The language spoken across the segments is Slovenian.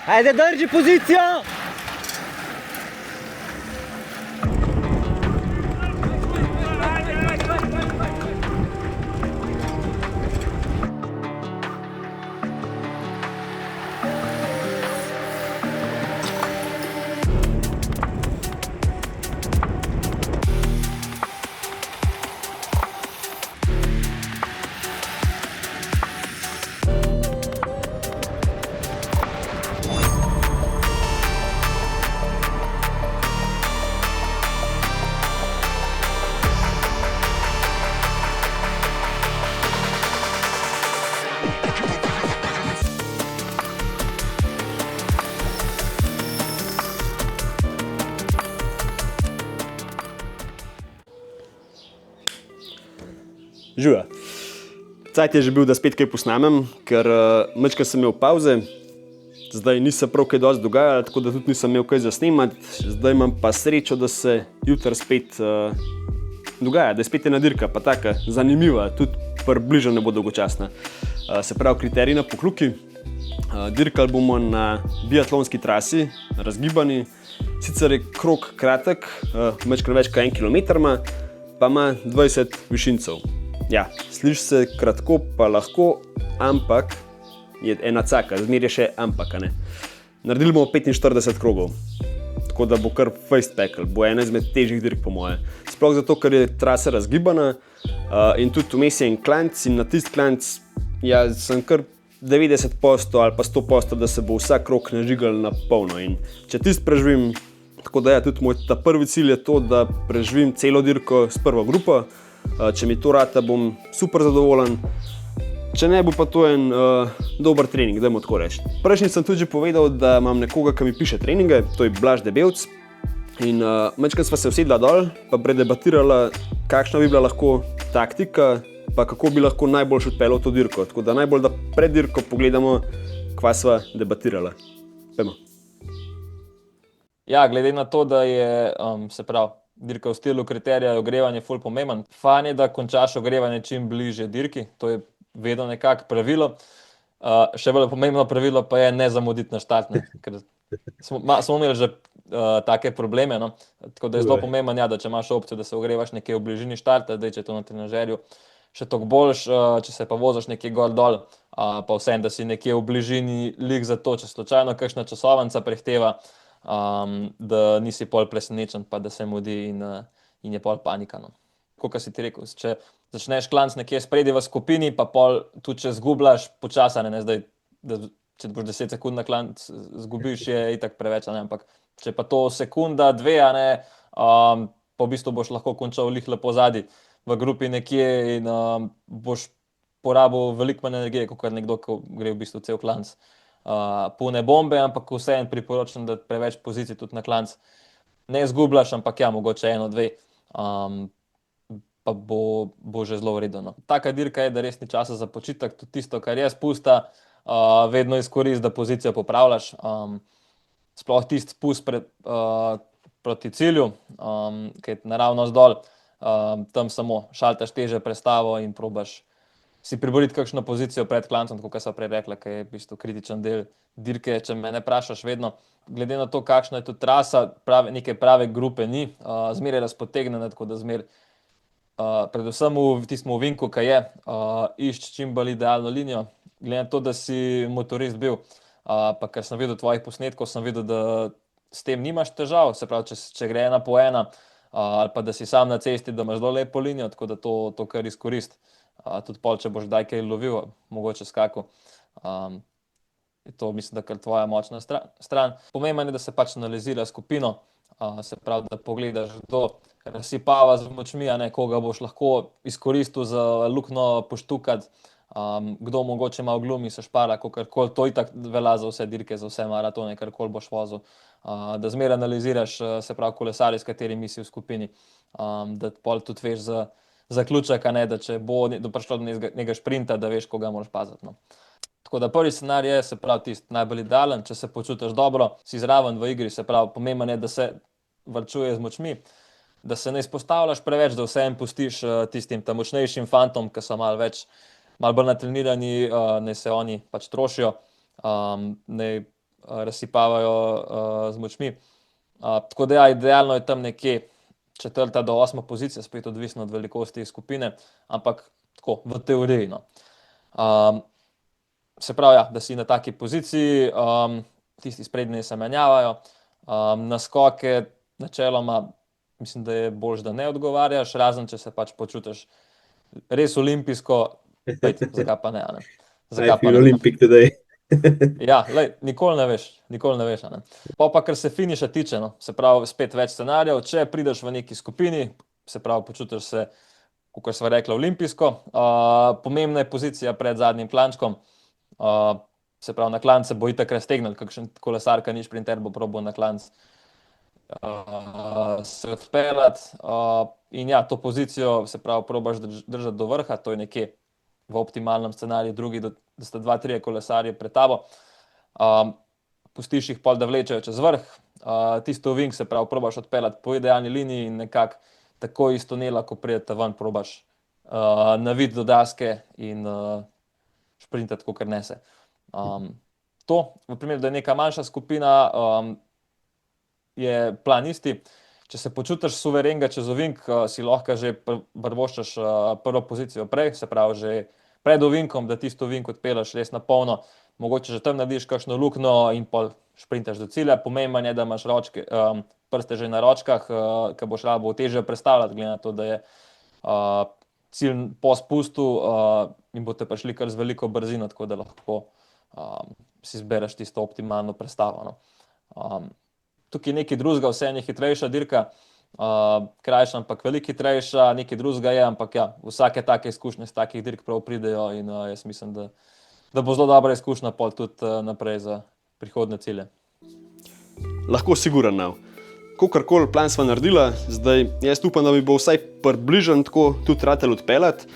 Ajde, drži pozicijo! Živijo. Cajt je že bil, da spet kaj posnamem, ker majčkeno sem imel pavze, zdaj nisem prav kaj dosti dogajalo, tako da tudi nisem imel kaj za snemati. Zdaj imam pa srečo, da se jutri spet dogaja, da je spet ena dirka, pa taka zanimiva, tudi približno ne bo dolgočasna. Se pravi, kriterij na Pokljuki. Dirkali bomo na biatlonski trasi, razgibani. Sicer je krog kratek, majčkeno več kot 1 kilometer ima, pa ima 20 višincev. Ja, sliši se kratko, pa lahko, ampak je ena caka, zmer je še ampak, ne. Naredili bomo 45 krogov, tako da bo kar fejst pekel, bo ena izmed težjih dirk po moje. Sploh zato, ker je trasa razgibana in tudi vmes je en klanc in na tisti klanc, ja, sem kar 90% ali pa 100%, da se bo vsak krog nažigal na polno in če tisti preživim, tako da ja, tudi moj ta prvi cilj je to, da preživim celo dirko s prvo grupo. Če mi to rata, bom super zadovoljen. Če ne, bo pa to en dober trening, dajmo tako reči. Prejšnjič sem tudi že povedal, da imam nekoga, ki mi piše treninge, to je Blaž Debevc. In majčkeno sva se usedla dol, pa predebatirala, kakšna bi bila lahko taktika, pa kako bi lahko najboljš odpeljal to dirko. Tako da najbolj, da pred dirko pogledamo, kva sva debatirala. Pojmo. Ja, glede na to, da je, se pravi, dirka v stilu kriterija je ogrevanje ful pomemben. Fajn je, da končaš ogrevanje čim bližje dirki, to je vedno nekako pravilo. Še bolj pomembno pravilo pa je ne zamuditi na štart, ne, ker smo imeli že take probleme, no. Tako da je zelo pomembno, ja, da če imaš opcijo, da se ogrevaš nekje v bližini štarta, zdaj če je to na trenažerju še toliko boljš, če se pa voziš nekje gor dol, pa vseeno, da si nekje v bližini lig za to, če slučajno kakšna časovnica prehteva, da nisi pol presenečen, pa da se mudi in je pol panika, no. Kakor si ti rekel, če začneš klanc nekje spredi v skupini, pa pol tudi če zgubljaš počasa, ne, zdaj, če boš 10 sekund na klanc zgubiš, je itak preveč, ne, ampak če pa to sekunda, 2, a ne, pa v bistvu boš lahko končal glih lepo zadaj v grupi nekje in boš porabil veliko manj energije, kakor nekdo, ko gre v bistvu cel klanc. Polne bombe, ampak vseeno priporočam, da preveč pozicij tudi na klanc ne zgubljaš, ampak ja, mogoče 1, 2, pa bo že zelo v redu, no. Taka dirka je, da res ni časa za počitek, tudi tisto, kar je spusta, vedno izkoristi, da pozicijo popravljaš, sploh tisti spust proti cilju, ki je naravnost dol, tam samo šaltaš težje prestavo in probaš si priboriti kakšno pozicijo pred klancem, tako kot sva prej rekla, ki je v bistvu kritičen del dirke, če me ne vprašaš vedno. Glede na to, kakšna je tudi trasa, neke prave grupe ni, zmeraj razpotegnjena, tako da zmeraj, predvsem v tistem ovinku, ki je, išči čim bolj idealno linijo. Glede na to, da si motorist bil, pa ker sem videl tvojih posnetkov, sem videl, da s tem nimaš težav, se pravi, če gre 1 po 1, ali pa da si sam na cesti, da imaš zelo lepo linijo, tako da to kar izkoristi. Tudi pol, če boš kdaj kaj lovil, mogoče skakal. Je to, mislim, da kar tvoja močna stran. Pomembno je, da se pač analizira skupino, se pravi, da pogledaš, kdo razsipava z močmi, a ne, koga boš lahko izkoristil za luknjo poštukati, kdo mogoče malo glumi, se špara, kakorkoli, to itak velja za vse dirke, za vse maratone, karkoli boš vozil. Da zmeraj analiziraš, se pravi, kolesarje, s katerimi si v skupini, da pol tudi veš za zaključek, a ne, da če bo prišlo do nekega šprinta, da veš, koga moraš paziti, no. Tako da prvi scenarij je, se pravi, tisti najbolj idealen, če se počutiš dobro, si zraven v igri, se pravi, pomembno je, da se varčuje z močmi, da se ne izpostavljaš preveč, da vseeno pustiš tistim tam močnejšim fantom, ki so malo bolj natrenirani, naj se oni pač trošijo, naj razsipavajo z močmi. Tako da ja, idealno je tam nekje 4. do 8. pozicija, spet odvisno od velikosti skupine, ampak tako v teoriji. No. Se pravi, ja, da si na taki poziciji, tisti sprednji se menjavajo, na skoke načeloma mislim, da je boljš, da ne odgovarjaš, razen če se pač počutiš res olimpijsko, zakaj pa ne, a ne. I feel Olympic today. Ja, lej, nikoli ne veš, a ne. Pa kar se finiša tiče, no, se pravi, spet več scenarijev, če prideš v neki skupini, se pravi, počutiš se, kakor sva rekla, olimpijsko, pomembna je pozicija pred zadnjim klančkom, se pravi, na klanc se bo itak raztegnil, kakšen kolesarka ni šprinter, bo probal na klanc se odpeljati, in ja, to pozicijo, se pravi, probaš držati do vrha, to je nekje v optimalnem scenariju drugi, da sta 2-3 kolesarje pred tabo, pustiš jih pol, da vlečejo čez vrh, tisto ovink, se pravi, probaš odpeljati po idealni liniji in nekako tako iz tunela, ko pridete ven, probaš naviti do daske in šprintati, kakor nese. To, v primeru, da je neka manjša skupina, je plan isti. Če se počutiš suverenega čez ovink, si lahko že privoščiš prvo pozicijo prej, se pravi že pred ovinkom, da tisto ovink odpelješ res na polno, mogoče že tam narediš kakšno luknjo in pol šprintaš do cilja. Pomembno je, da imaš prste že na ročkah, ker boš rabo težje prestavljati, glede na to, da je cilj po spustu in boste prišli kar z veliko brzino, tako da lahko si izbereš tisto optimalno prestavo. No. Tukaj je nekaj drugega, vseeno je hitrejša dirka, krajša, ampak veliko hitrejša, nekaj drugega je, ampak ja, vsake take izkušnje z takih dirk prav pridejo in jaz mislim, da bo zelo dobra izkušnja pol tudi naprej za prihodne cilje. Lahko siguren nav. Kakorkoli plan sva naredila, zdaj jaz upam, da mi bo vsaj približno tako tudi ratel odpeljati.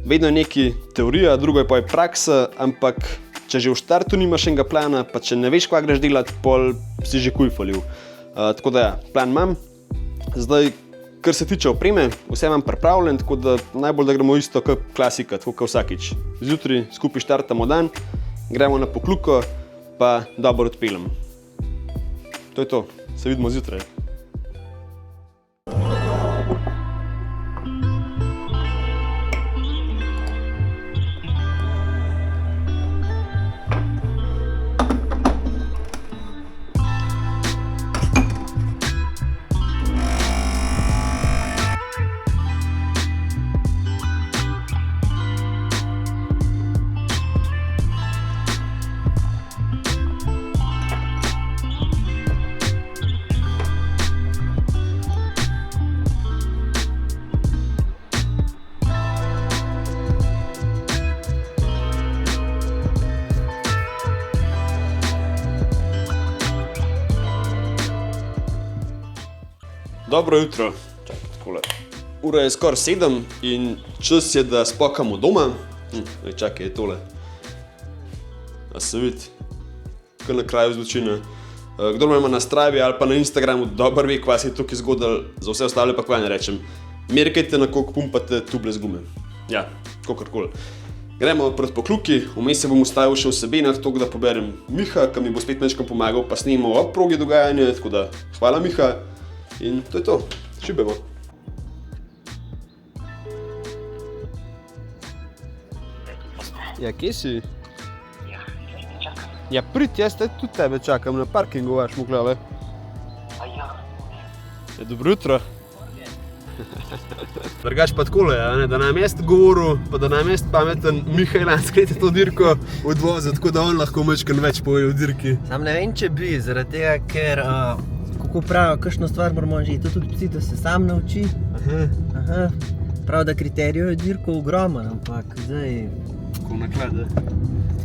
Vedno je nekaj teorija, drugo je pa je praksa, ampak če že v štartu nimaš enega plana, pa če ne veš, kva greš delati, pol si že kujfalil. Tako da ja, plan imam. Zdaj, kar se tiče opreme, vse imam pripravljen, tako da najbolj, da gremo isto kot klasika, tako kot vsakič. Zjutraj skupaj štartamo dan, gremo na Pokljuko, pa dobro odpeljem. To je to, se vidimo zjutraj. Dobro jutro. Čakaj, takole. Ura je skoraj 7 in čas je, da spokamo doma. Čakaj, je tole. A se vidi, kar na kraju zločina. Kdor me ima na Stravi ali pa na Instagramu, dobro ve, kva se je tukaj zgodilo, za vse ostale pa kva ne rečem. Merkajte, na koliko pumpate tuble z gume. Ja, kakorkoli. Gremo proti Pokljuki, vmes se bom ustavil še v Sebinah, toliko da poberem Miha, ki mi bo spet mečkam pomagal, pa snimamo ob progi dogajanje, tako da hvala Miha. In to je to, šibemo. Ja, kje si? Ja, prid, jaz tudi tebe čakam, na parkingu vaš moklele. Ja, dobro jutro. Drugač pa takole, da nam jaz govoril, pa da nam jaz pameten Mihajl Lanskret je to dirko odvozil, tako da on lahko mečkan več poje v dirki. Sam ne vem, če bi, zaradi tega, ker kako pravijo, kakšno stvar moramo že to tudi psi, da se sam nauči. Aha. Prav, da kriterijev je dirko ogromen, ampak zdaj... Kako naklada?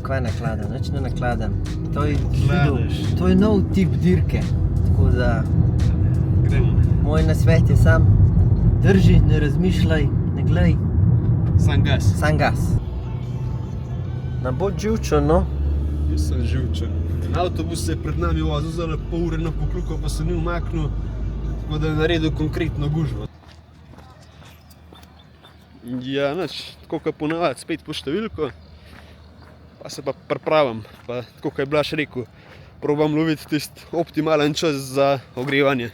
Kaj naklada? Nič ne nakladam. To je nov tip dirke, tako da... Gremo. Moj nasvet je sam drži, ne razmišljaj, ne glej. Sam gas. Sam gas. Ne bo živčen, no? Jaz sem živčen. Avtobus se je pred nami vozil za pol ure na Pokljuko, pa se ni umaknil, tako da je naredil konkretno gužvo. Ja, nič, tako kot ponavadi, spet po številko, pa se pa pripravim, pa tako kot je Blaž rekel, probam loviti tisti optimalen čas za ogrevanje.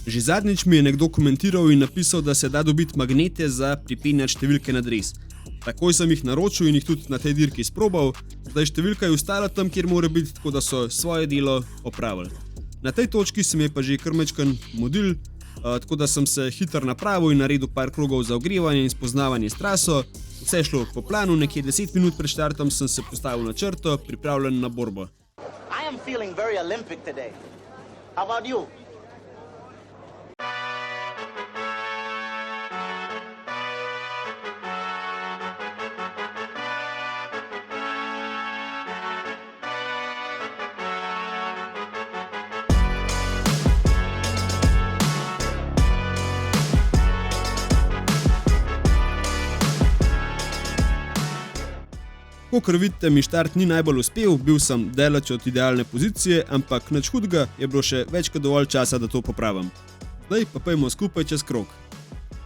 Že zadnjič mi je nekdo komentiral in napisal, da se da dobiti magnete za pripenjati številke na dres. Takoj sem jih naročil in jih tudi na tej dirki sprobal, zdaj številka je ostala tam, kjer mora biti, tako da so svoje delo opravili. Na tej točki se mi je pa že kar majčkeno mudil, tako da sem se hitro napravil in naredil par krogov za ogrevanje in spoznavanje s traso. Vse je šlo po planu, nekje 10 minut pred štartom sem se postavil na črto, pripravljen na borbo. I am feeling very Olympic today. How about you? Kakor vidite, mi štart ni najbolj uspel, bil sem daleč od idealne pozicije, ampak nič hudega, je bilo še več kot dovolj časa, da to popravim. Zdaj pa pojmo skupaj čez krog.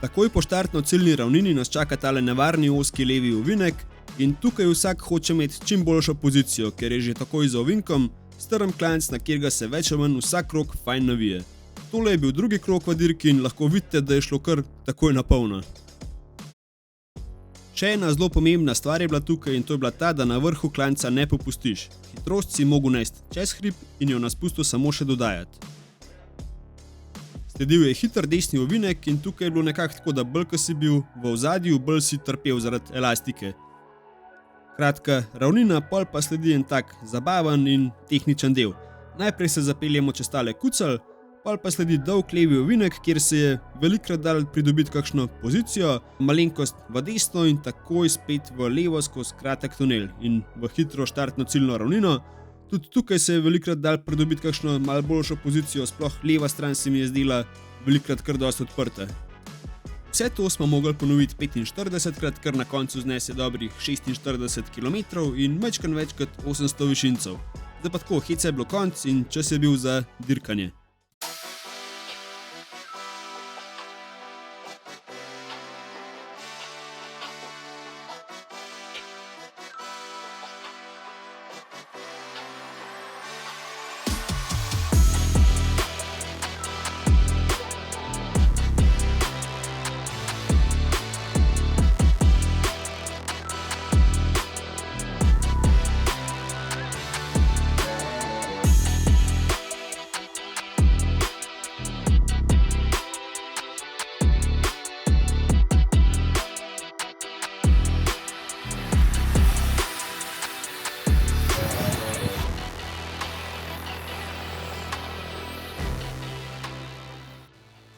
Takoj po štartno-ciljni ravnini nas čaka tale nevarni ozki levi ovinek in tukaj vsak hoče imeti čim boljšo pozicijo, ker je že takoj za ovinkom strm klanc, na katerega se več ali manj vsak krog fajn navije. Tole je bil drugi krog v dirki in lahko vidite, da je šlo kar takoj na polno. Še ena zelo pomembna stvar je bila tukaj in to je bila ta, da na vrhu klanca ne popustiš. Hitrost si mogel nesti čez hrib in jo na spustu samo še dodajati. Sledil je hiter desni ovinek in tukaj je bilo nekako tako, da bolj ko si bil v ozadju, bolj si trpel zaradi elastike. Kratka ravnina, pol pa sledi en tak zabaven in tehničen del. Najprej se zapeljemo čez tale kucelj, pol pa sledi dolg levi ovinek, kjer se je velikrat dal pridobiti kakšno pozicijo, malenkost v desno in takoj spet v levo skozi kratek tunel in v hitro štartno ciljno ravnino. Tudi tukaj se je velikrat dal pridobiti kakšno malo boljšo pozicijo, sploh leva stran se mi je zdela velikrat kar dosti odprta. Vse to smo mogli ponoviti 45krat, kar na koncu znese dobrih 46 km in majčkeno več kot 800 višincev. Zdaj pa tako, hece je bilo konc in čas je bil za dirkanje.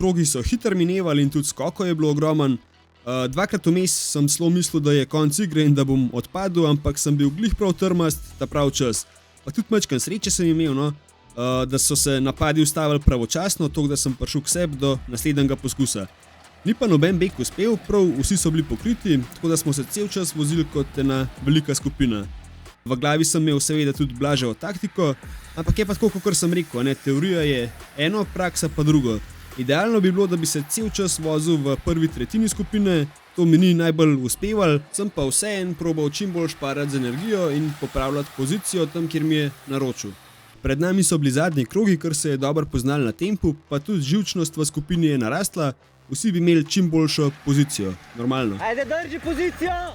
Krogi so hitro minevali in tudi skokov je bilo ogromen. Dvakrat vmes sem celo mislil, da je konec igre in da bom odpadel, ampak sem bil glih prav trmast ta prav čas. Pa tudi majčkeno sreče sem imel, no, da so se napadi ustavili pravočasno, tako da sem prišel k sebi do naslednjega poskusa. Ni pa noben beg uspel, prav vsi so bili pokriti, tako da smo se cel čas vozili kot ena velika skupina. V glavi sem imel seveda tudi blaževo taktiko, ampak je pa tako, kakor sem rekel, ne, teorija je eno, praksa pa drugo. Idealno bi bilo, da bi se cel čas vozil v prvi tretjini skupine, to mi ni najbolj uspevalo, sem pa vseeno probal čim bolj šparati z energijo in popravljati pozicijo tam, kjer mi je naročil. Pred nami so bili zadnji krogi, kar se je dobro poznali na tempu, pa tudi živčnost v skupini je narastla, vsi bi imeli čim boljšo pozicijo, normalno. Ajde, drži pozicijo!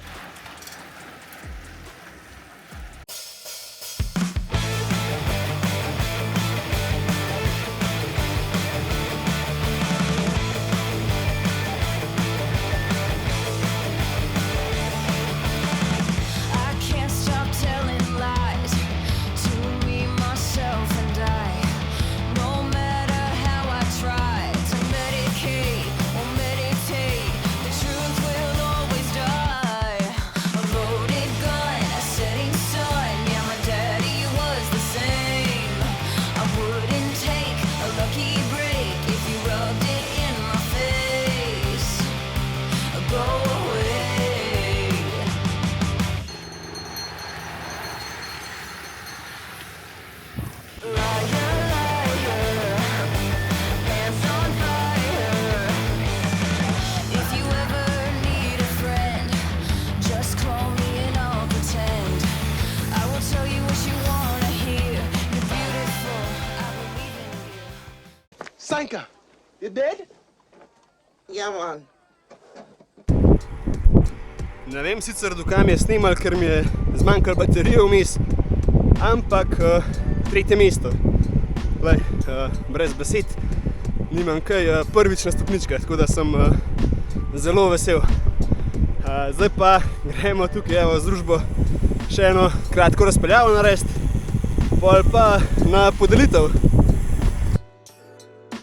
Medicate or meditate, the truth will always die. You did? Yeah, man. Ne vem sicer, do kam je snimal, ker mi je zmanjkalo baterije vmes, ampak tretje mesto. Glej, brez besed, nimam kaj, prvič na stopničkah, tako da sem zelo vesel. Zdaj pa gremo tukaj z družbo še eno kratko razpeljavo narediti, pol pa na podelitev.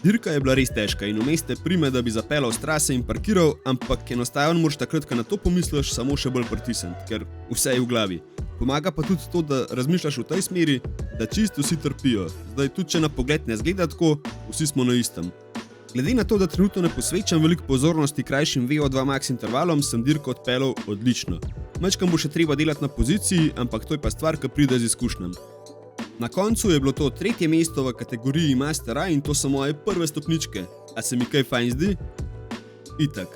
Dirka je bila res težka in vmes te prime, da bi zapeljal s trase in parkiral, ampak enostavno moraš takrat, ko na to pomisliš, samo še bolj pritisniti, ker vse je v glavi. Pomaga pa tudi to, da razmišljaš v tej smeri, da čisto vsi trpijo. Zdaj tudi, če na pogled ne zgleda tako, vsi smo na istem. Glede na to, da trenutno ne posvečam veliko pozornosti krajšim VO2 max intervalom, sem dirko odpeljal odlično. Majčkeno bo še treba delati na poziciji, ampak to je pa stvar, ki pride z izkušnjami. Na koncu je bilo to tretje mesto v kategoriji Master A in to so moje prve stopničke. A se mi kaj fajn zdi? Itak.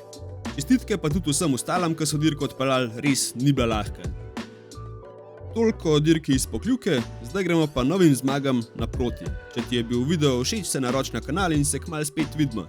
Čestitke pa tudi vsem ostalim, ki so dirko odpeljali, res ni bila lahka. Toliko o dirki iz Pokljuke, zdaj gremo pa novim zmagam naproti. Če ti je bil video všeč, se naroči na kanal in se kmalu spet vidimo.